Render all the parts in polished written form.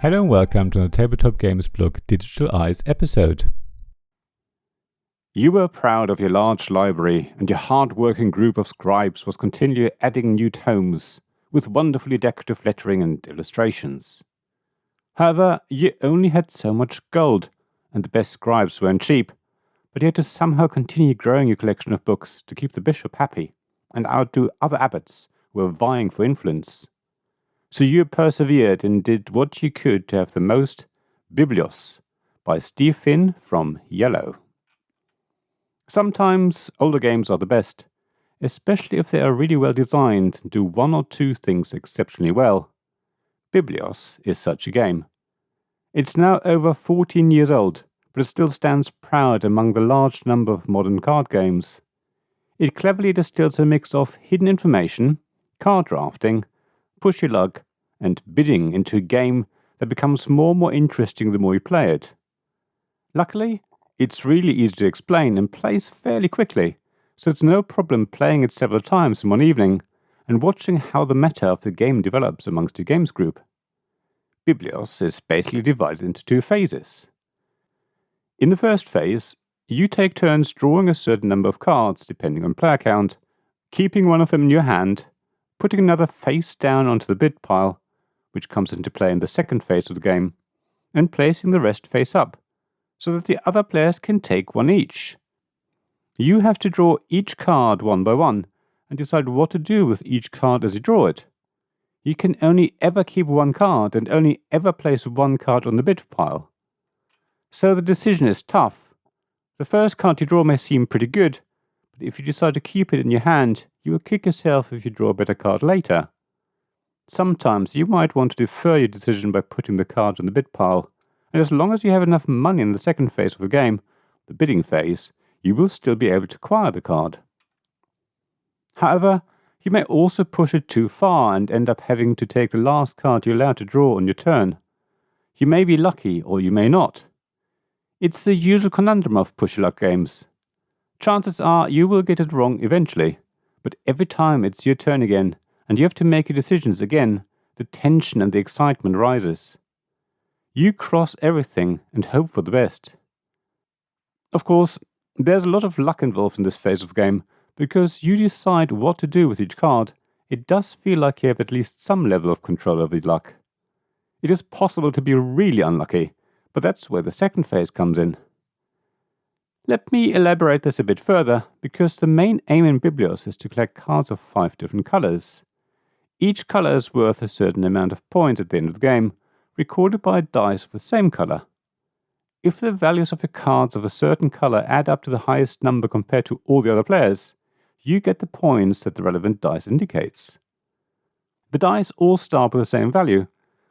Hello and welcome to the Tabletop Games blog Digital Eyes episode. You were proud of your large library, and your hard-working group of scribes was continually adding new tomes with wonderfully decorative lettering and illustrations. However, you only had so much gold, and the best scribes weren't cheap, but you had to somehow continue growing your collection of books to keep the bishop happy and outdo other abbots who were vying for influence. So you persevered and did what you could to have the most Biblios by Steve Finn from Yellow. Sometimes older games are the best, especially if they are really well designed and do one or two things exceptionally well. Biblios is such a game. It's now over 14 years old, but it still stands proud among the large number of modern card games. It cleverly distills a mix of hidden information, card drafting, push your luck, and bidding into a game that becomes more and more interesting the more you play it. Luckily, it's really easy to explain and plays fairly quickly, so it's no problem playing it several times in one evening and watching how the meta of the game develops amongst your games group. Biblios is basically divided into two phases. In the first phase, you take turns drawing a certain number of cards depending on player count, keeping one of them in your hand, putting another face down onto the bid pile, which comes into play in the second phase of the game, and placing the rest face up, so that the other players can take one each. You have to draw each card one by one, and decide what to do with each card as you draw it. You can only ever keep one card, and only ever place one card on the bid pile. So the decision is tough. The first card you draw may seem pretty good, but if you decide to keep it in your hand, you will kick yourself if you draw a better card later. Sometimes you might want to defer your decision by putting the card on the bid pile, and as long as you have enough money in the second phase of the game, the bidding phase, you will still be able to acquire the card. However, you may also push it too far and end up having to take the last card you're allowed to draw on your turn. You may be lucky or you may not. It's the usual conundrum of push-your-luck games. Chances are you will get it wrong eventually, but every time it's your turn again and you have to make your decisions again, the tension and the excitement rises. You cross everything and hope for the best. Of course, there's a lot of luck involved in this phase of the game. Because you decide what to do with each card, it does feel like you have at least some level of control over your luck. It is possible to be really unlucky, but that's where the second phase comes in. Let me elaborate this a bit further, because the main aim in Biblios is to collect cards of 5 different colors. Each color is worth a certain amount of points at the end of the game, recorded by a dice of the same color. If the values of your cards of a certain color add up to the highest number compared to all the other players, you get the points that the relevant dice indicates. The dice all start with the same value,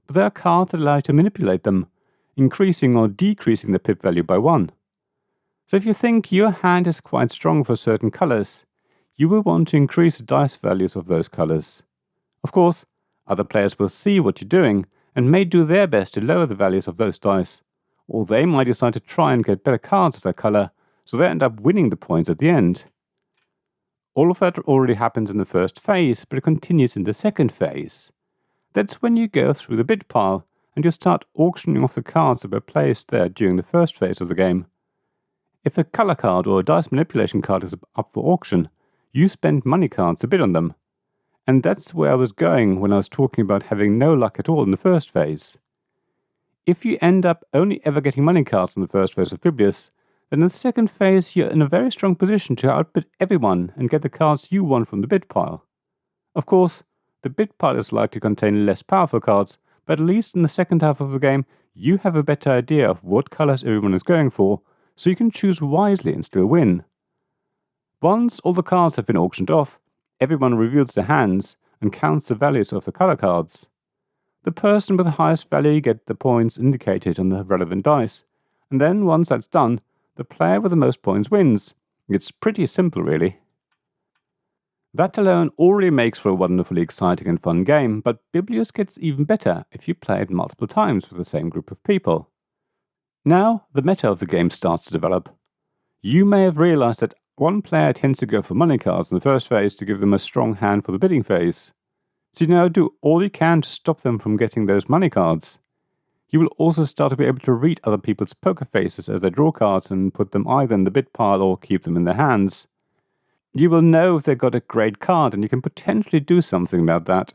but there are cards that allow you to manipulate them, increasing or decreasing the pip value by 1. So if you think your hand is quite strong for certain colors, you will want to increase the dice values of those colors. Of course, other players will see what you're doing and may do their best to lower the values of those dice, or they might decide to try and get better cards of that color, so they end up winning the points at the end. All of that already happens in the first phase, but it continues in the second phase. That's when you go through the bid pile and you start auctioning off the cards that were placed there during the first phase of the game. If a color card or a dice manipulation card is up for auction, you spend money cards to bid on them. And that's where I was going when I was talking about having no luck at all in the first phase. If you end up only ever getting money cards in the first phase of Biblios, then in the second phase you're in a very strong position to outbid everyone and get the cards you want from the bid pile. Of course, the bid pile is likely to contain less powerful cards, but at least in the second half of the game you have a better idea of what colors everyone is going for, so you can choose wisely and still win. Once all the cards have been auctioned off, everyone reveals their hands and counts the values of the color cards. The person with the highest value gets the points indicated on the relevant dice, and then once that's done, the player with the most points wins. It's pretty simple, really. That alone already makes for a wonderfully exciting and fun game, but Biblios gets even better if you play it multiple times with the same group of people. Now, the meta of the game starts to develop. You may have realized that one player tends to go for money cards in the first phase to give them a strong hand for the bidding phase. So you now do all you can to stop them from getting those money cards. You will also start to be able to read other people's poker faces as they draw cards and put them either in the bid pile or keep them in their hands. You will know if they got a great card and you can potentially do something about that.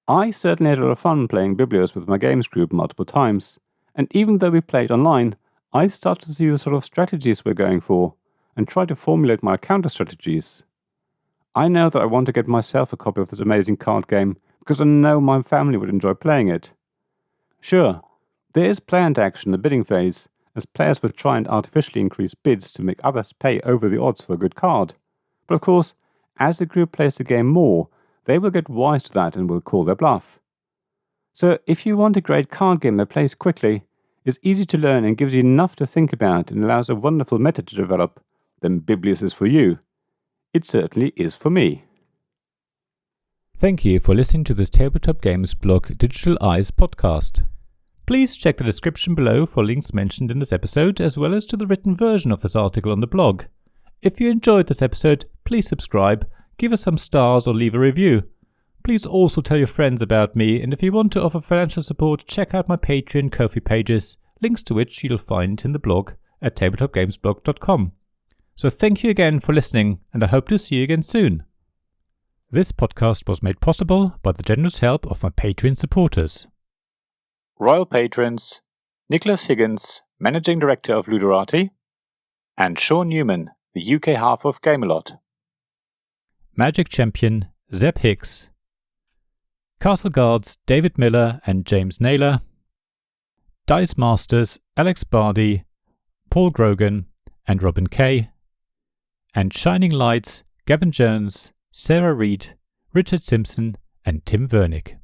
I certainly had a lot of fun playing Biblios with my games group multiple times, and even though we played online, I started to see the sort of strategies we're going for and try to formulate my counter strategies. I know that I want to get myself a copy of this amazing card game because I know my family would enjoy playing it. Sure, there is planned action in the bidding phase, as players will try and artificially increase bids to make others pay over the odds for a good card. But of course, as the group plays the game more, they will get wise to that and will call their bluff. So if you want a great card game that plays quickly, is easy to learn and gives you enough to think about and allows a wonderful meta to develop, then Biblios is for you. It certainly is for me. Thank you for listening to this Tabletop Games blog Digital Eyes podcast. Please check the description below for links mentioned in this episode, as well as to the written version of this article on the blog. If you enjoyed this episode, please subscribe, give us some stars or leave a review. Please also tell your friends about me, and if you want to offer financial support, check out my Patreon and Ko-fi pages, links to which you'll find in the blog at tabletopgamesblog.com. So thank you again for listening, and I hope to see you again soon. This podcast was made possible by the generous help of my Patreon supporters. Royal Patrons, Nicholas Higgins, Managing Director of Ludorati, and Sean Newman, the UK half of Gamelot. Magic Champion Zeb Hicks, Castle Guards David Miller and James Naylor, Dice Masters Alex Bardi, Paul Grogan and Robin Kay, and Shining Lights Gavin Jones, Sarah Reed, Richard Simpson and Tim Vernick.